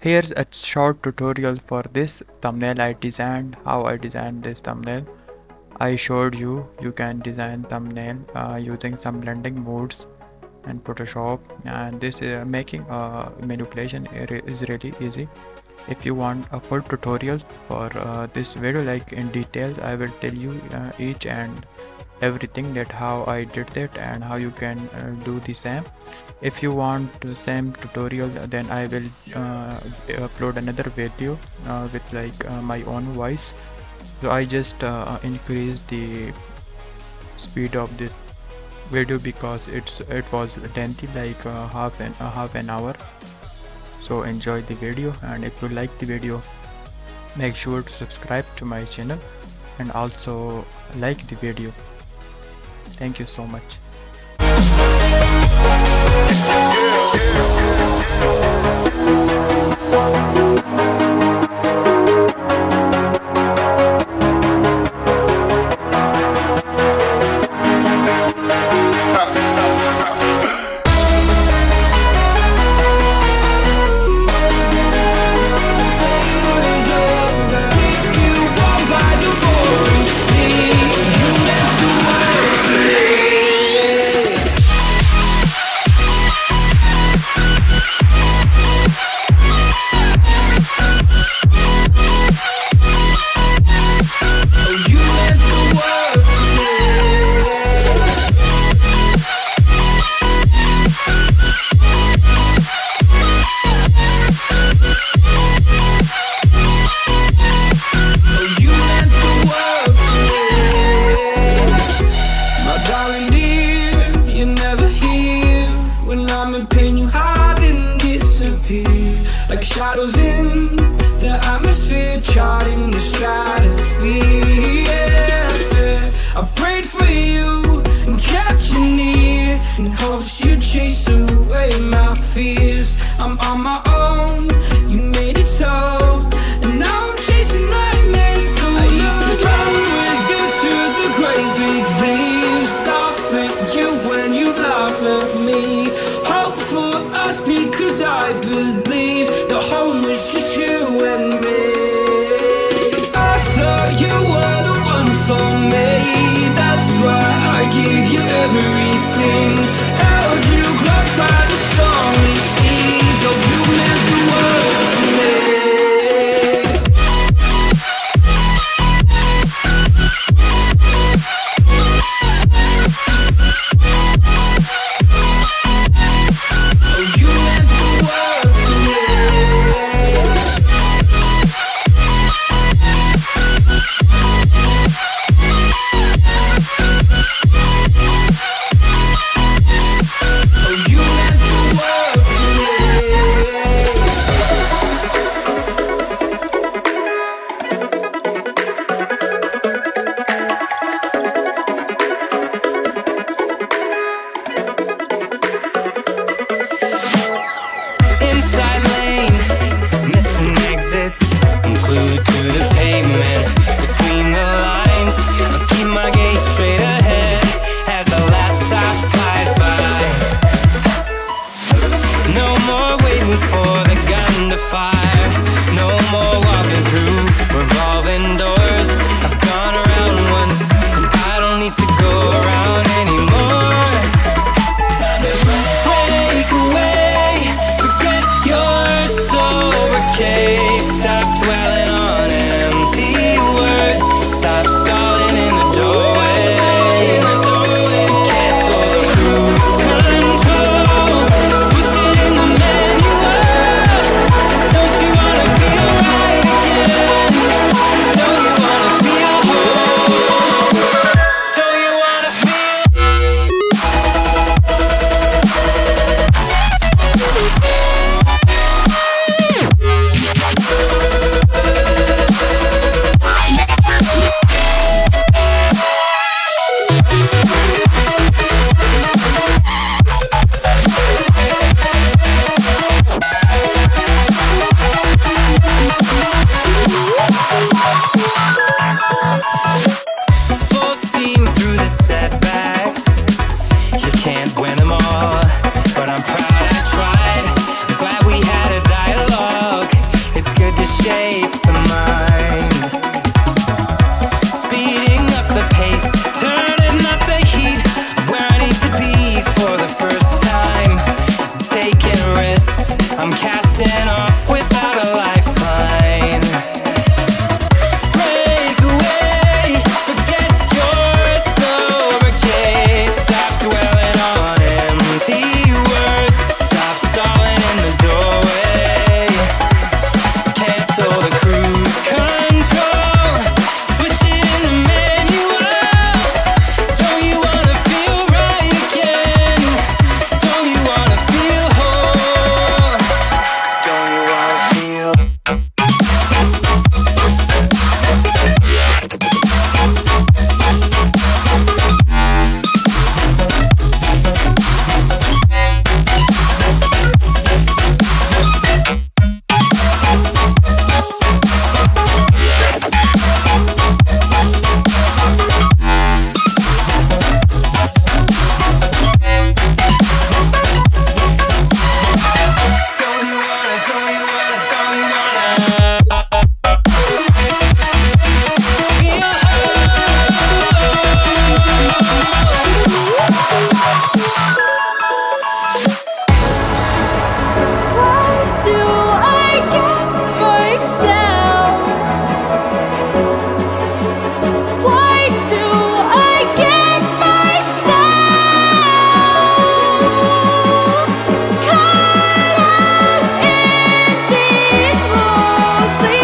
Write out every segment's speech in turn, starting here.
Here's a short tutorial for this thumbnail I designed. How I designed this thumbnail. I showed you can design thumbnail using some blending modes and Photoshop, and this making manipulation is really easy. If you want a full tutorial for this video, like in details, I will tell you each and everything that how I did that and how you can do the same. If you want the same tutorial, then I will upload another video with like my own voice. So I just increase the speed of this video because it was lengthy, like half an hour. So enjoy the video, and if you like the video, make sure to subscribe to my channel and also like the video. Thank you so much. Like shadows in the atmosphere, charting the stratosphere. Yeah. I prayed for you and kept you near in hopes you'd chase away my fears. I'm on my own, you made it so, and now I'm chasing nightmares. I used to run with you through the great big leaves, laugh at you when you laugh at me. Hope for us because I believe the home was just you and me. I thought you were the one for me, that's why I gave you everything. Held you close by the stormy seas. Oh, you meant the world to me. Glued to the pavement, between the lines. I'll keep my gaze straight ahead as the last stop flies by. No more waiting for the gun to fire. No more walking through revolving doors. I've gone around once and I don't need to go around anymore. It's time to break away, forget your sobriquet. Stop dwelling on him. blasting off without a lifeline. Break away, forget your sober case. Stop dwelling on empty words. Stop stalling in the doorway. Cancel the cruise control. Switch it in the manual. Don't you wanna feel right again? Don't you wanna feel whole? Don't you wanna feel? Don't you wanna, don't you wanna, don't you wanna feel Why do I get myself? Why do I get myself caught up in these lonely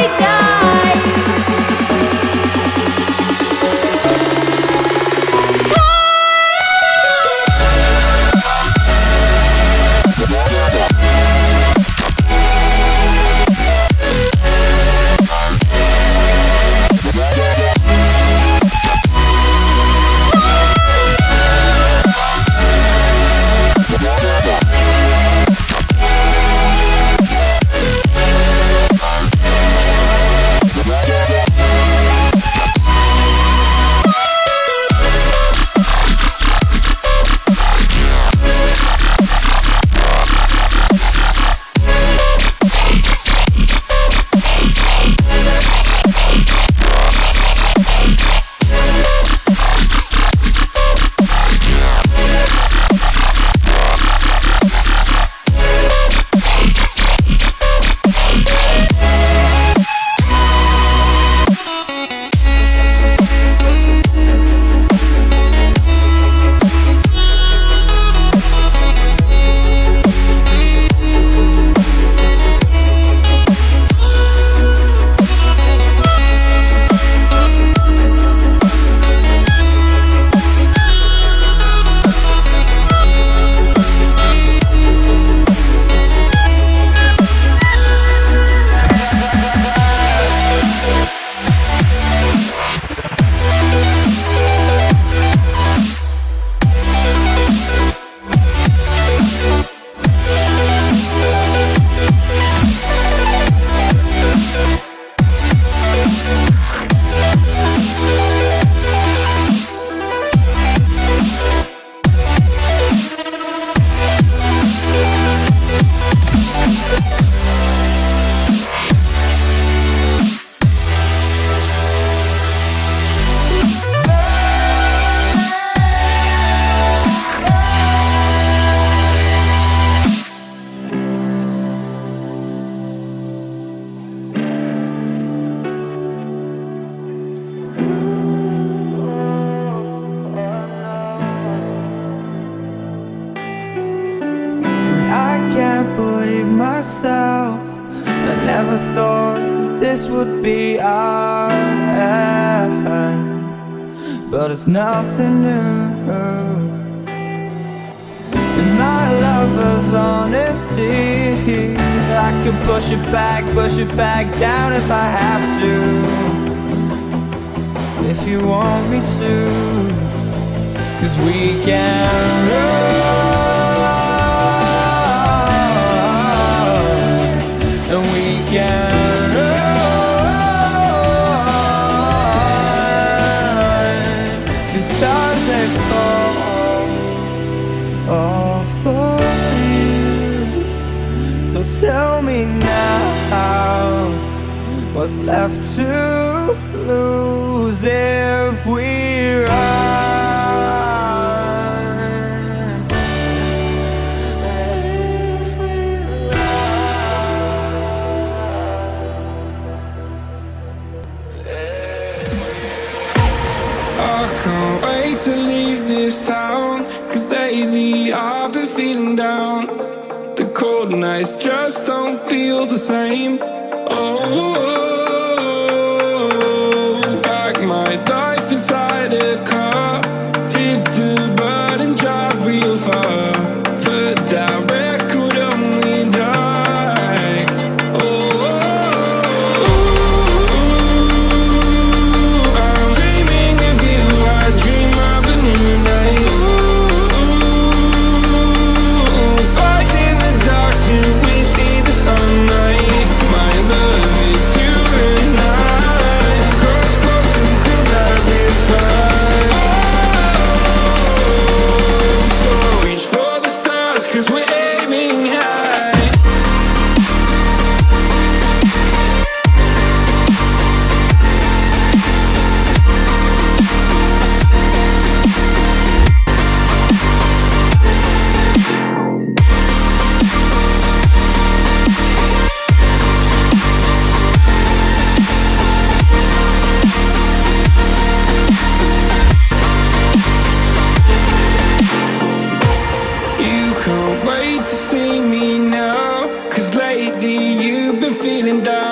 myself. I never thought that this would be our end, but it's nothing new. And my lover's honesty, I could push it back down if I have to. If you want me to, 'cause we can run, and we can run. The stars they fall all for you. So tell me now, what's left to lose if we run? If we run. to leave this town, 'cause lately I've been feeling down. The cold nights just don't feel the same. Oh, like my life inside a car, hit the button, drive real far. Put that record on me like, oh, I'm dreaming of you, I dream of a new life. Fight in the dark till we see the sunlight. My love, it's you and I. Cross close and could light this fire. So reach for the stars, 'cause we're aiming high. You can't wait to see me now, 'cause lately you've been feeling down.